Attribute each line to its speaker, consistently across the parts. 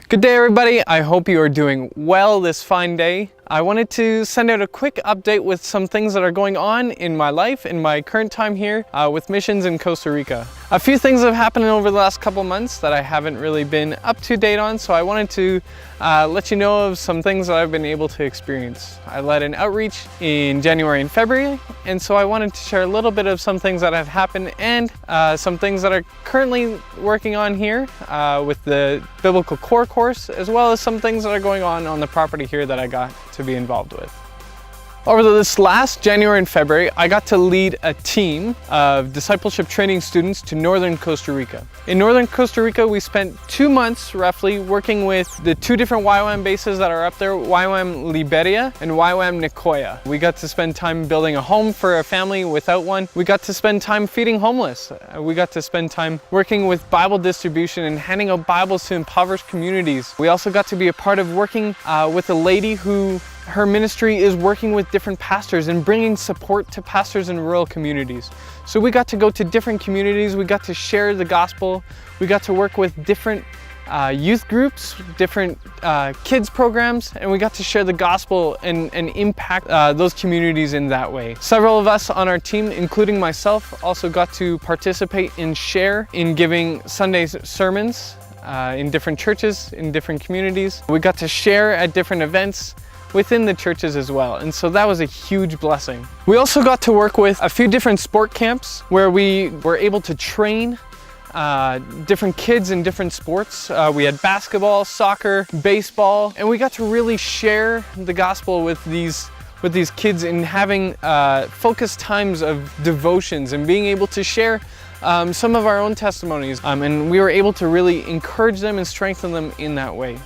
Speaker 1: Good day, everybody. I hope you are doing well this fine day. I wanted to send out a quick update with some things that are going on in my life, in my current time here with missions in Costa Rica. A few things have happened over the last couple months that I haven't really been up to date on, so I wanted to let you know of some things that I've been able to experience. I led an outreach in January and February, and so I wanted to share a little bit of some things that have happened and some things that are currently working on here with the Biblical Core course, as well as some things that are going on the property here that I got to be involved with. Over this last January and February, I got to lead a team of discipleship training students to northern Costa Rica. In northern Costa Rica, we spent 2 months roughly working with the two different YWAM bases that are up there, YWAM Liberia and YWAM Nicoya. We got to spend time building a home for a family without one. We got to spend time feeding homeless. We got to spend time working with Bible distribution and handing out Bibles to impoverished communities. We also got to be a part of working with a lady who her ministry is working with different pastors and bringing support to pastors in rural communities. So we got to go to different communities, we got to share the gospel, we got to work with different youth groups, different kids programs, and we got to share the gospel and impact those communities in that way. Several of us on our team, including myself, also got to participate and share in giving Sunday sermons in different churches, in different communities. We got to share at different events within the churches as well, and so that was a huge blessing. We also got to work with a few different sport camps where we were able to train different kids in different sports. We had basketball, soccer, baseball, and we got to really share the gospel with these kids in having focused times of devotions and being able to share some of our own testimonies, and we were able to really encourage them and strengthen them in that way.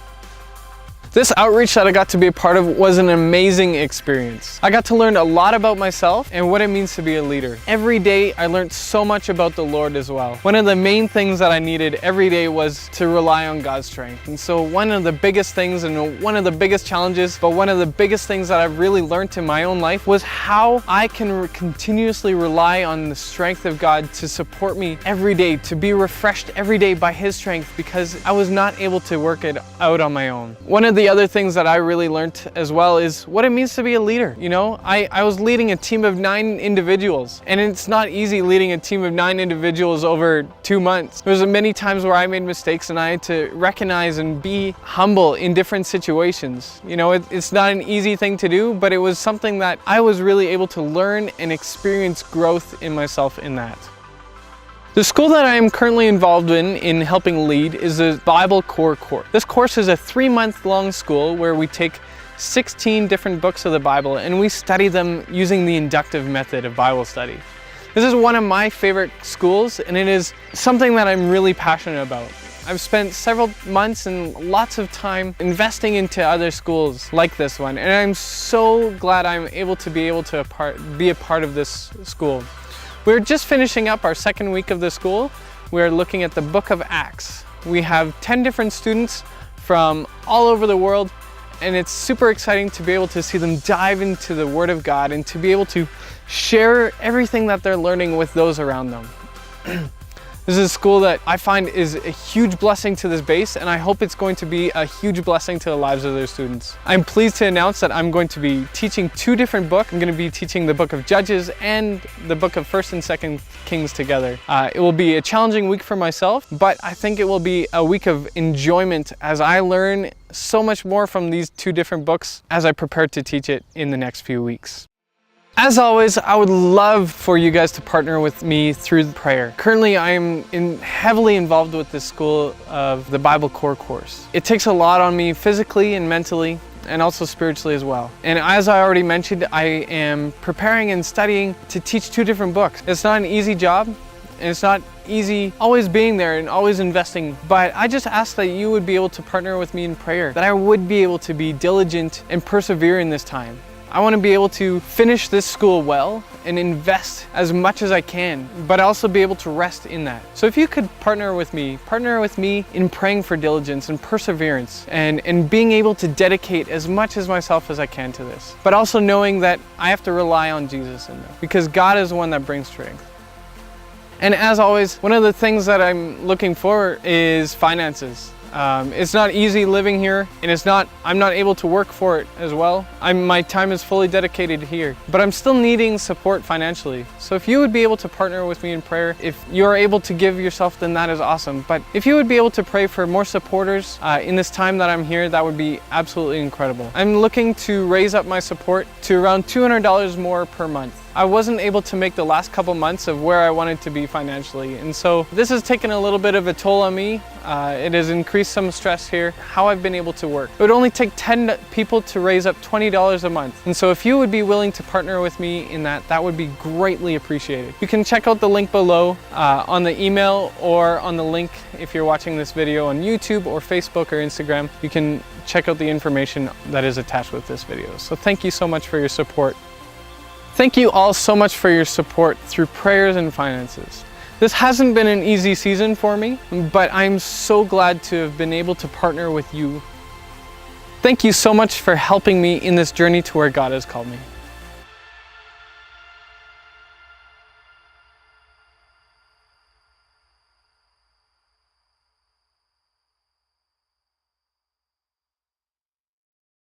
Speaker 1: This outreach that I got to be a part of was an amazing experience. I got to learn a lot about myself and what it means to be a leader. Every day I learned so much about the Lord as well. One of the main things that I needed every day was to rely on God's strength. And so one of the biggest things and one of the biggest challenges, but one of the biggest things that I've really learned in my own life was how I can continuously rely on the strength of God to support me every day, to be refreshed every day by His strength, because I was not able to work it out on my own. One of the other things that I really learned as well is what it means to be a leader. You know, I was leading a team of 9 individuals, and it's not easy leading a team of 9 individuals over 2 months. There was many times where I made mistakes and I had to recognize and be humble in different situations. You know, it's not an easy thing to do, but it was something that I was really able to learn and experience growth in myself in that. The school that I am currently involved in helping lead is the Bible Core course. This course is a 3-month-long school where we take 16 different books of the Bible and we study them using the inductive method of Bible study. This is one of my favorite schools, and it is something that I'm really passionate about. I've spent several months and lots of time investing into other schools like this one, and I'm so glad I'm able to be a part of this school. We're just finishing up our 2nd week of the school. We're looking at the book of Acts. We have 10 different students from all over the world, and it's super exciting to be able to see them dive into the Word of God and to be able to share everything that they're learning with those around them. This is a school that I find is a huge blessing to this base, and I hope it's going to be a huge blessing to the lives of their students. I'm pleased to announce that I'm going to be teaching 2 different books. I'm going to be teaching the book of Judges and the book of 1st and 2nd Kings together. It will be a challenging week for myself, but I think it will be a week of enjoyment as I learn so much more from these 2 different books as I prepare to teach it in the next few weeks. As always, I would love for you guys to partner with me through prayer. Currently, I am heavily involved with this school of the Bible Core course. It takes a lot on me physically and mentally, and also spiritually as well. And as I already mentioned, I am preparing and studying to teach 2 different books. It's not an easy job, and it's not easy always being there and always investing, but I just ask that you would be able to partner with me in prayer, that I would be able to be diligent and persevere in this time. I want to be able to finish this school well and invest as much as I can, but also be able to rest in that. So if you could partner with me in praying for diligence and perseverance and being able to dedicate as much as myself as I can to this, but also knowing that I have to rely on Jesus in that, because God is the one that brings strength. And as always, one of the things that I'm looking for is finances. It's not easy living here, and I'm not able to work for it as well. My time is fully dedicated here, but I'm still needing support financially. So if you would be able to partner with me in prayer, if you're able to give yourself, then that is awesome. But if you would be able to pray for more supporters in this time that I'm here, that would be absolutely incredible. I'm looking to raise up my support to around $200 more per month. I wasn't able to make the last couple months of where I wanted to be financially, and so this has taken a little bit of a toll on me. It has increased some stress here, how I've been able to work. It would only take 10 people to raise up $20 a month, and so if you would be willing to partner with me in that, that would be greatly appreciated. You can check out the link below on the email, or on the link if you're watching this video on YouTube or Facebook or Instagram. You can check out the information that is attached with this video. So thank you so much for your support. Thank you all so much for your support through prayers and finances. This hasn't been an easy season for me, but I'm so glad to have been able to partner with you. Thank you so much for helping me in this journey to where God has called me.